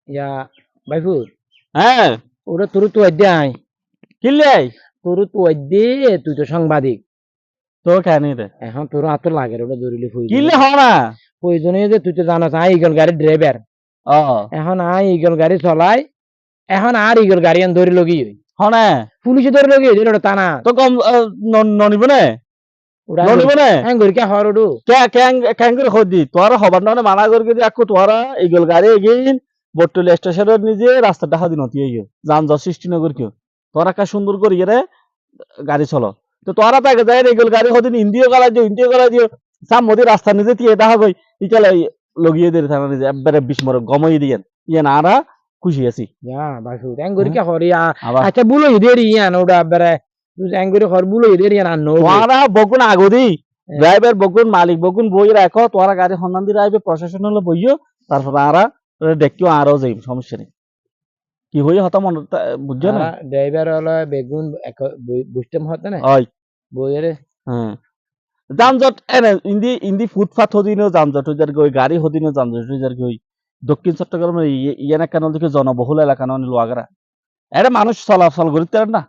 ইয়া ভাইফু হ্যাঁ ওরা তোর তো অধ্যায় কিনলে তোর তো অধ্যায় তুই তো সাংবাদিক তো কেন রে এখন তোর হাত লাগে ওটা ধরিলে কিনলে হ না প্রয়োজনীয় যে তুই তো জানাস আই ইগল গাড়ির ড্রাইভার ও এখন আই ইগল গাড়ি চলাই এখন আর ইগল গাড়ি আন ধরে লগি হ না পুলিশে ধরে লগি ওটা তা না তো কম ননিব না ওটা ননিব না হ্যাঁ গরিকা হর ওডু কেন করে খোঁজি তোরা হবার না মানা করে যদি আকু তোরা ইগল গাড়ি এগিন বটতলি স্টেশনের নিজে রাস্তাটা হাদি নতি হইও যানজট সৃষ্টি নগর কেউ তোরা কা সুন্দর করি রে গাড়ি চলো তো তোরা তাকে যায় ইগল গাড়ি হদিন ইন্ডিও গলা দিও সাম মোদি রাস্তা নিজে তিয়ে দেখা গই ইকালে লগিয়ে দিয়ে থানা নিজে একবারে বিস্মর গমই দিয়েন ইয়ে না আরা খুশি আছি ইয়া ভাইফু হ্যাঁ গরিকা হরিয়া আবার আচ্ছা বুলো ইদের ইয়ান ওটা বেরে তুই অ্যাঙ্গুরি হর বুলো ইদের ইয়ান আর নো তোরা বগুন আগদি ড্রাইভার বগুন মালিক বগুন বই রাখো তোরা গাড়ি সন্ধান দিয়ে আইবে প্রশাসন হলো বইও তারপর আরা দেখিও আরো যাই সমস্যা নেই কি হই হতা মন বুঝছো না ড্রাইভার হলো বেগুন বুঝতাম হতে না ওই বইয়েরে হ্যাঁ যানজট এনে ইন্দি ফুটপাথ হদিনও যানজট হয়ে যার গই গাড়ি হদিনও যানজট হয়ে যার গই দক্ষিণ চট্টগ্রামের ইয়ানা কেন দিকে জনবহুল এলাকা নয় লোয়াগারা এটা মানুষ চলাচল করতে পারে না